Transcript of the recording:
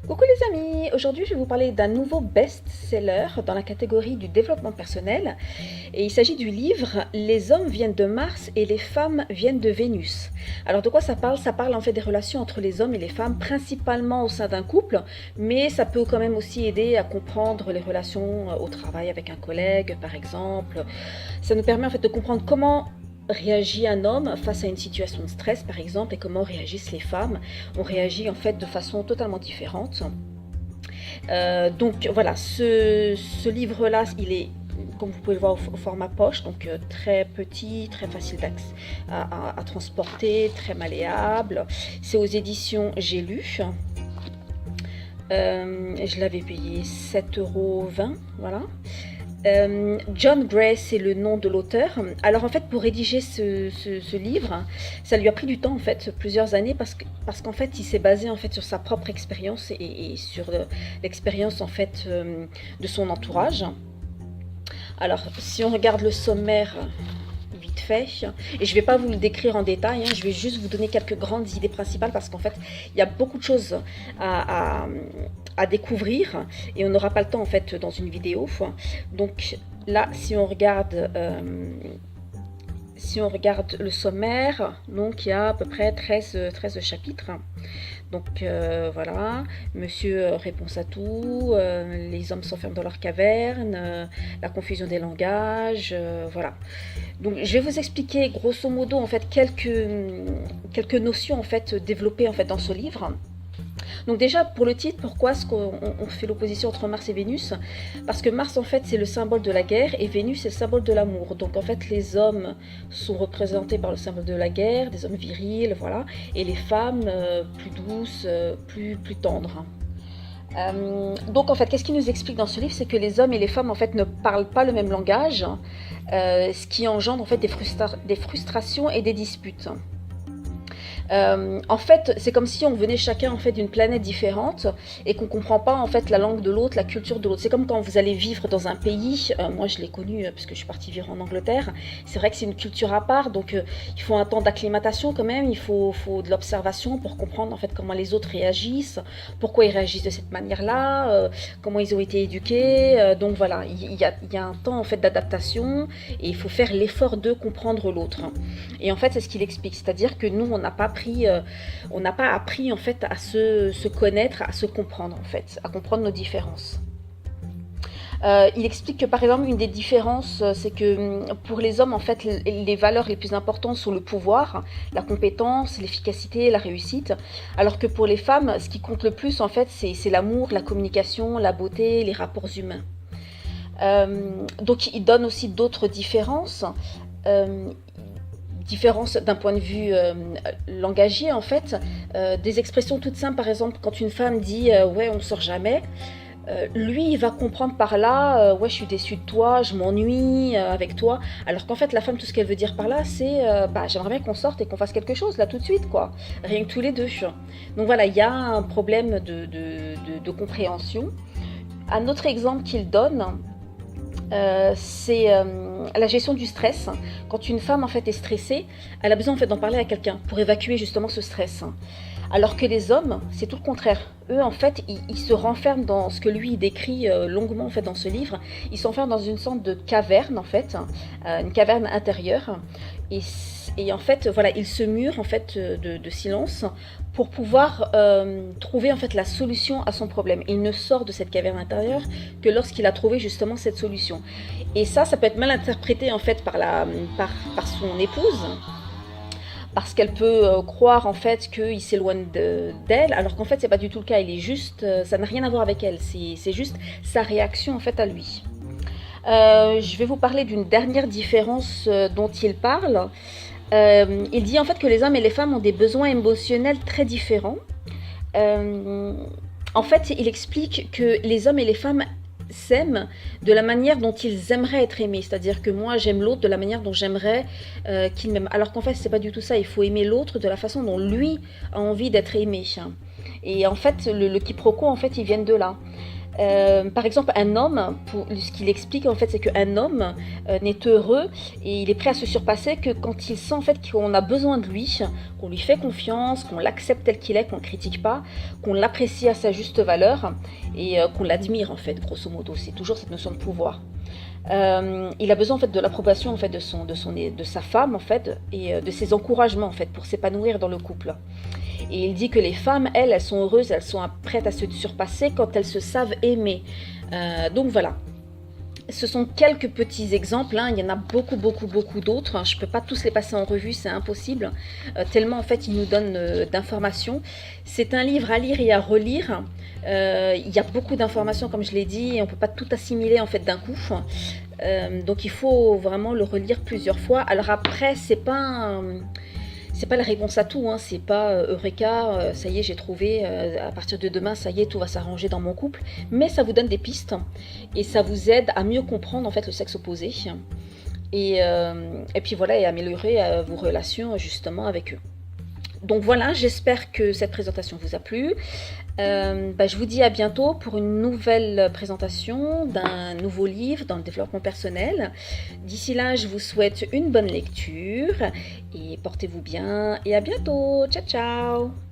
Coucou les amis, aujourd'hui je vais vous parler d'un nouveau best-seller dans la catégorie du développement personnel et il s'agit du livre Les hommes viennent de Mars et les femmes viennent de Vénus. Alors de quoi ça parle? Ça parle en fait des relations entre les hommes et les femmes, principalement au sein d'un couple, mais ça peut quand même aussi aider à comprendre les relations au travail avec un collègue par exemple. Ça nous permet en fait de comprendre comment réagit un homme face à une situation de stress par exemple et comment réagissent les femmes. On réagit en fait de façon totalement différente. Donc voilà, ce livre-là, il est, comme vous pouvez le voir, au format poche, donc très petit, très facile à transporter, très malléable. C'est aux éditions J'ai lu. Je l'avais payé 7,20 €, voilà. John Gray, c'est le nom de l'auteur. Alors en fait, pour rédiger ce livre, ça lui a pris du temps en fait, plusieurs années, parce qu'en fait, il s'est basé en fait sur sa propre expérience et sur l'expérience en fait de son entourage. Alors, si on regarde le sommaire vite fait, et je ne vais pas vous le décrire en détail, je vais juste vous donner quelques grandes idées principales parce qu'en fait, il y a beaucoup de choses à découvrir et on n'aura pas le temps en fait dans une vidéo. Donc là, si on regarde le sommaire, donc il y a à peu près 13 chapitres. Donc voilà, monsieur réponse à tout, les hommes s'enferment dans leur caverne, la confusion des langages, voilà. Donc je vais vous expliquer grosso modo en fait quelques notions en fait développées en fait dans ce livre. Donc déjà pour le titre, pourquoi est-ce qu'on fait l'opposition entre Mars et Vénus? Parce que Mars en fait c'est le symbole de la guerre et Vénus c'est le symbole de l'amour. Donc en fait les hommes sont représentés par le symbole de la guerre, des hommes virils, voilà, et les femmes plus douces, plus tendres. Donc en fait, qu'est-ce qu'il nous explique dans ce livre? C'est que les hommes et les femmes en fait ne parlent pas le même langage, ce qui engendre en fait des frustrations et des disputes. En fait, c'est comme si on venait chacun en fait d'une planète différente et qu'on comprend pas en fait la langue de l'autre, la culture de l'autre. C'est comme quand vous allez vivre dans un pays. Moi, je l'ai connu parce que je suis partie vivre en Angleterre. C'est vrai que c'est une culture à part, donc il faut un temps d'acclimatation quand même. Il faut de l'observation pour comprendre en fait comment les autres réagissent, pourquoi ils réagissent de cette manière-là, comment ils ont été éduqués. Donc voilà, il y a un temps en fait d'adaptation et il faut faire l'effort de comprendre l'autre. Et en fait, c'est ce qu'il explique, c'est-à-dire que nous, on n'a pas appris en fait à se connaître, à se comprendre en fait, à comprendre nos différences. Il explique que par exemple une des différences, c'est que pour les hommes en fait les valeurs les plus importantes sont le pouvoir, la compétence, l'efficacité, la réussite, alors que pour les femmes, ce qui compte le plus en fait c'est l'amour, la communication, la beauté, les rapports humains. Donc il donne aussi d'autres différences. Différence d'un point de vue langagier en fait, des expressions toutes simples, par exemple quand une femme dit ouais on sort jamais, lui il va comprendre par là ouais je suis déçue de toi, je m'ennuie avec toi, alors qu'en fait la femme tout ce qu'elle veut dire par là c'est bah j'aimerais bien qu'on sorte et qu'on fasse quelque chose là tout de suite quoi, rien que tous les deux. Donc voilà, il y a un problème de compréhension. Un autre exemple qu'il donne, c'est la gestion du stress. Quand une femme en fait est stressée, elle a besoin en fait d'en parler à quelqu'un pour évacuer justement ce stress. Alors que les hommes, c'est tout le contraire. Eux en fait, ils se renferment dans ce que lui il décrit longuement en fait dans ce livre. Ils s'enferment dans une sorte de caverne en fait, une caverne intérieure. Et en fait, voilà, ils se murent en fait de silence pour pouvoir trouver en fait la solution à son problème. Il ne sort de cette caverne intérieure que lorsqu'il a trouvé justement cette solution. Et ça peut être mal interprété en fait par son épouse, parce qu'elle peut croire en fait qu'il s'éloigne d'elle, alors qu'en fait c'est pas du tout le cas. Il est juste, ça n'a rien à voir avec elle. C'est juste sa réaction en fait à lui. Je vais vous parler d'une dernière différence dont il parle. Il dit en fait que les hommes et les femmes ont des besoins émotionnels très différents. En fait, il explique que les hommes et les femmes s'aiment de la manière dont ils aimeraient être aimés. C'est-à-dire que moi, j'aime l'autre de la manière dont j'aimerais qu'il m'aime. Alors qu'en fait, c'est pas du tout ça. Il faut aimer l'autre de la façon dont lui a envie d'être aimé. Et en fait, le quiproquo, en fait, ils viennent de là. Par exemple, un homme, ce qu'il explique en fait, c'est qu'un homme n'est heureux et il est prêt à se surpasser que quand il sent en fait qu'on a besoin de lui, qu'on lui fait confiance, qu'on l'accepte tel qu'il est, qu'on ne le critique pas, qu'on l'apprécie à sa juste valeur et qu'on l'admire en fait, grosso modo. C'est toujours cette notion de pouvoir. Il a besoin en fait de l'approbation en fait de sa femme en fait et de ses encouragements en fait pour s'épanouir dans le couple. Et il dit que les femmes, elles sont heureuses, elles sont prêtes à se surpasser quand elles se savent aimer. Donc voilà. Ce sont quelques petits exemples, hein. Il y en a beaucoup, beaucoup, beaucoup d'autres. Je ne peux pas tous les passer en revue, c'est impossible. Tellement en fait, il nous donne d'informations. C'est un livre à lire et à relire. Il y a beaucoup d'informations, comme je l'ai dit, et on ne peut pas tout assimiler en fait d'un coup. Donc il faut vraiment le relire plusieurs fois. Alors après, c'est pas la réponse à tout, hein. C'est pas Eureka, ça y est, j'ai trouvé, à partir de demain, ça y est, tout va s'arranger dans mon couple. Mais ça vous donne des pistes et ça vous aide à mieux comprendre en fait le sexe opposé et puis voilà, et améliorer vos relations justement avec eux. Donc voilà, j'espère que cette présentation vous a plu. Je vous dis à bientôt pour une nouvelle présentation d'un nouveau livre dans le développement personnel. D'ici là, je vous souhaite une bonne lecture et portez-vous bien et à bientôt. Ciao, ciao!